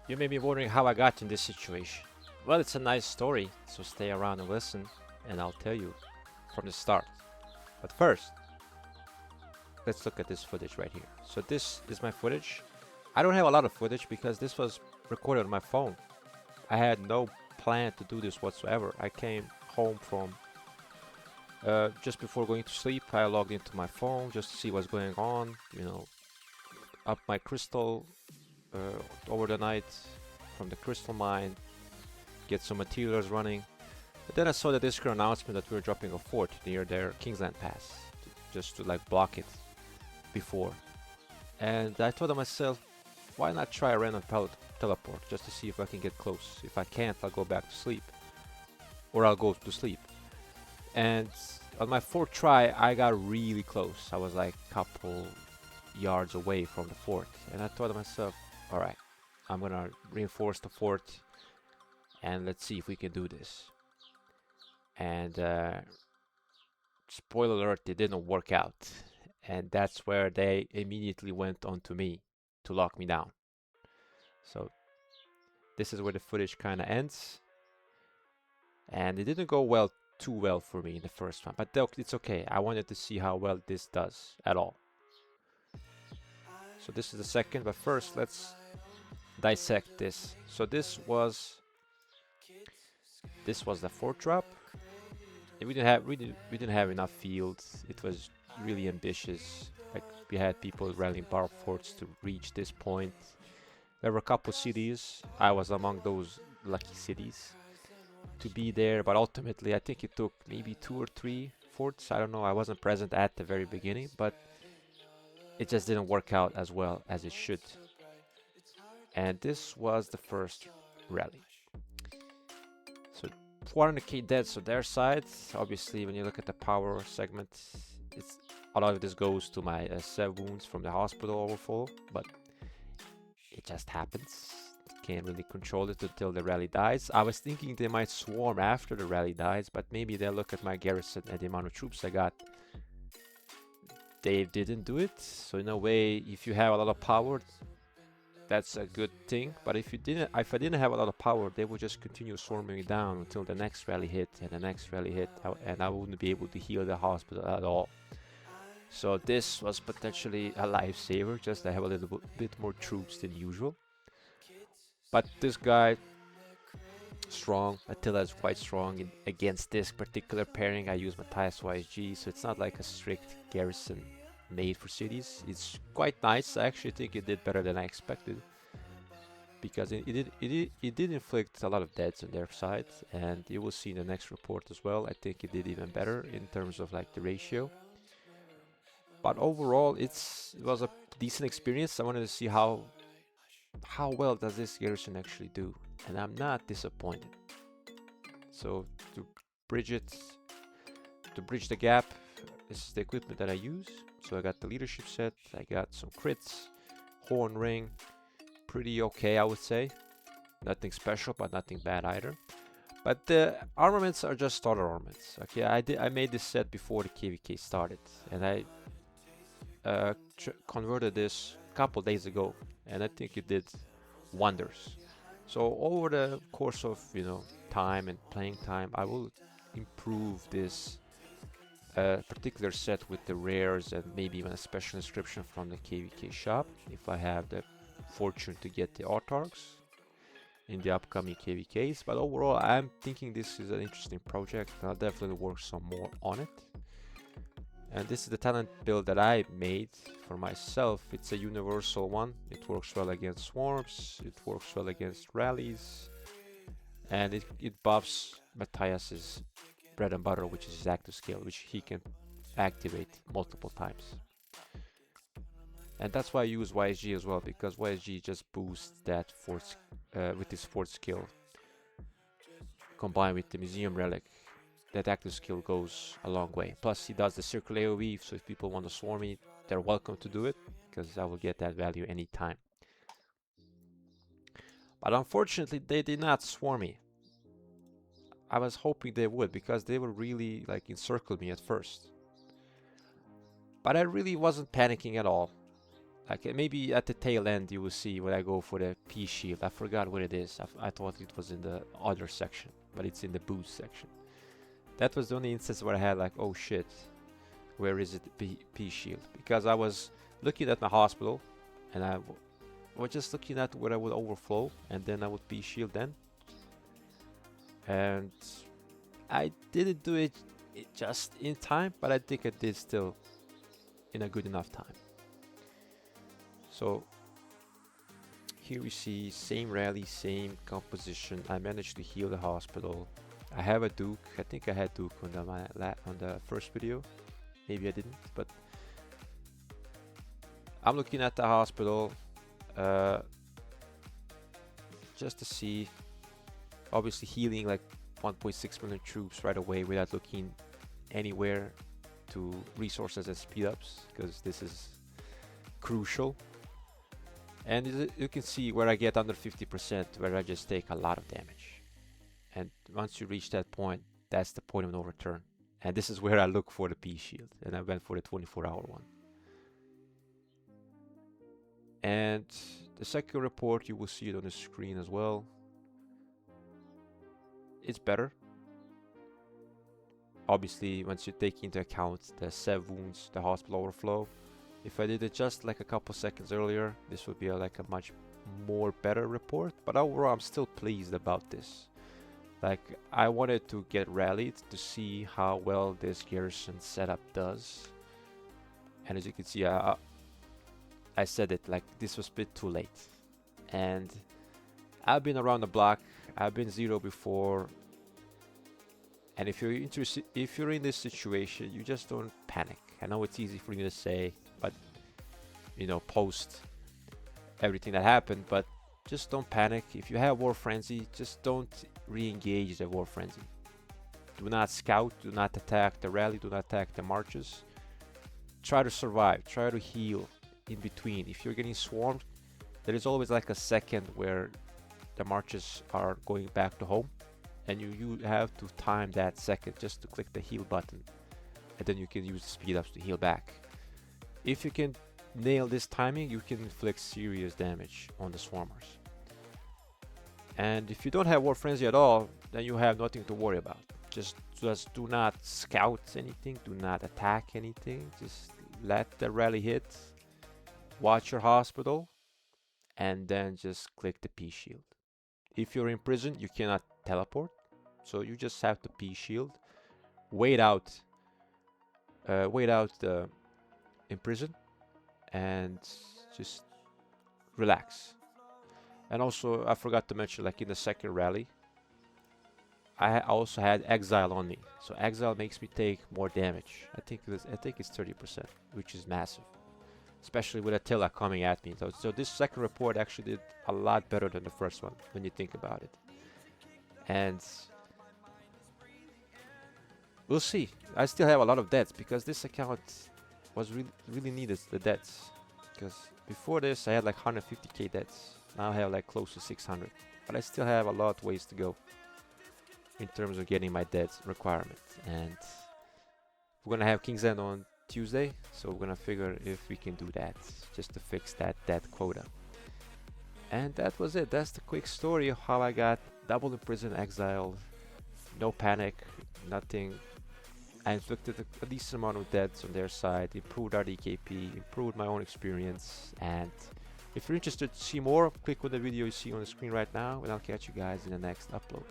You may be wondering how I got in this situation. Well, it's a nice story, so stay around and listen, and I'll tell you from the start. But first, let's look at this footage right here. So this is my footage. I don't have a lot of footage because this was recorded on my phone. I had no plan to do this whatsoever. I came home from just before going to sleep. I logged into my phone just to see what's going on, up my crystal over the night from the crystal mine, get some materials running. But then I saw the Discord announcement that we were dropping a fort near their Kingsland Pass, just to like block it before. And I thought to myself, why not try a random teleport just to see if I can get close. If I can't, I'll go back to sleep, or I'll go to sleep. And on my fourth try, I got really close. I was like a couple yards away from the fort, and I thought to myself, all right, I'm gonna reinforce the fort, and let's see if we can do this. And spoiler alert, it didn't work out, and that's where they immediately went on to me to lock me down. So this is where the footage kind of ends, and it didn't go too well for me in the first one, but it's okay. I wanted to see how well this does at all. So this is the second, but first let's dissect this. So this was the fourth drop. We didn't have enough fields. It was really ambitious. Like, we had people rallying bar forts to reach this point. There were a couple cities. I was among those lucky cities to be there, but ultimately I think it took maybe 2 or 3 forts. I don't know. I wasn't present at the very beginning, but it just didn't work out as well as it should. And this was the first rally. So 400k dead, so their side. Obviously, when you look at the power segment, it's a lot of this goes to my 7 wounds from the hospital overflow, but it just happens. Can't really control it until the rally dies. I was thinking they might swarm after the rally dies, but maybe they'll look at my garrison and the amount of troops I got. They didn't do it, so in a way, if you have a lot of power, that's a good thing. But if I didn't have a lot of power, they would just continue swarming down until the next rally hit and the next rally hit, and I wouldn't be able to heal the hospital at all. So this was potentially a lifesaver, just to have a little bit more troops than usual. But this guy, strong. Attila is quite strong against this particular pairing. I use Matthias YSG, so it's not like a strict garrison made for cities. It's quite nice. I actually think it did better than I expected, because it did inflict a lot of deaths on their side, and you will see in the next report as well. I think it did even better in terms of like the ratio. But overall, it was a decent experience. I wanted to see how well does this garrison actually do, and I'm not disappointed. So to bridge the gap, this is the equipment that I use. So I got the leadership set, I got some crits, horn ring, pretty okay, I would say. Nothing special, but nothing bad either. But the armaments are just starter armaments. Okay, I made this set before the KVK started, and I converted this a couple days ago, and I think it did wonders. So over the course of time and playing time, I will improve this particular set with the rares and maybe even a special inscription from the KVK shop if I have the fortune to get the autarchs in the upcoming KVKs. But overall, I'm thinking this is an interesting project, and I'll definitely work some more on it. And this is the talent build that I made for myself. It's a universal one. It works well against swarms, it works well against rallies, and it buffs Matthias's bread and butter, which is his active skill, which he can activate multiple times. And that's why I use YSG as well, because YSG just boosts that fort with his fourth skill. Combined with the museum relic, that active skill goes a long way. Plus, he does the circle AoE, so if people want to swarm me, they're welcome to do it, because I will get that value anytime. But unfortunately, they did not swarm me. I was hoping they would, because they were really like encircled me at first. But I really wasn't panicking at all. Like maybe at the tail end you will see when I go for the P shield. I forgot what it is. I thought it was in the other section, but it's in the boost section. That was the only instance where I had like, oh shit, where is it, P shield? Because I was looking at my hospital, and I was just looking at where I would overflow, and then I would P shield then. And I didn't do it just in time, but I think I did still in a good enough time. So here we see same rally, same composition. I managed to heal the hospital. I have a Duke. I think I had Duke on the first video. Maybe I didn't, but I'm looking at the hospital just to see. Obviously healing like 1.6 million troops right away without looking anywhere to resources and speed ups, because this is crucial. And you can see where I get under 50%, where I just take a lot of damage. And once you reach that point, that's the point of no return. And this is where I look for the P shield, and I went for the 24-hour one. And the second report, you will see it on the screen as well. It's better. Obviously, once you take into account the 7 wounds, the hospital overflow. If I did it just like a couple seconds earlier, this would be like a much more better report. But overall, I'm still pleased about this. Like, I wanted to get rallied to see how well this garrison setup does. And as you can see, I said it, like, this was a bit too late. And I've been around the block. I've been 0 before. And if you're in this situation, you just don't panic. I know it's easy for me to say, but you know, post everything that happened, but just don't panic. If you have War Frenzy, just don't re-engage the War Frenzy. Do not scout, do not attack the rally, do not attack the marches. Try to survive, try to heal in between. If you're getting swarmed, there is always like a second where the marches are going back to home, and you have to time that second just to click the heal button, and then you can use the speed ups to heal back. If you can nail this timing, you can inflict serious damage on the swarmers. And if you don't have War Frenzy at all, then you have nothing to worry about. Just do not scout anything, do not attack anything, just let the rally hit, watch your hospital, and then just click the P shield. If you're imprisoned, you cannot teleport, so you just have to P shield, wait out the imprison, and just relax. And also, I forgot to mention, like in the second rally, I also had exile on me, so exile makes me take more damage. I think it's 30%, which is massive, especially with Attila coming at me. So this second report actually did a lot better than the first one when you think about it. And we'll see. I still have a lot of deaths because this account was really needed the deaths. Because before this I had like 150k deaths. Now I have like close to 600. But I still have a lot of ways to go in terms of getting my deaths requirement. And we're gonna have King's End on Tuesday, so we're gonna figure if we can do that just to fix that quota. And that was it. That's the quick story of how I got double imprisoned, exiled, no panic, nothing. I inflicted a decent amount of deaths on their side, improved our DKP, improved my own experience. And if you're interested to see more, click on the video you see on the screen right now, and I'll catch you guys in the next upload.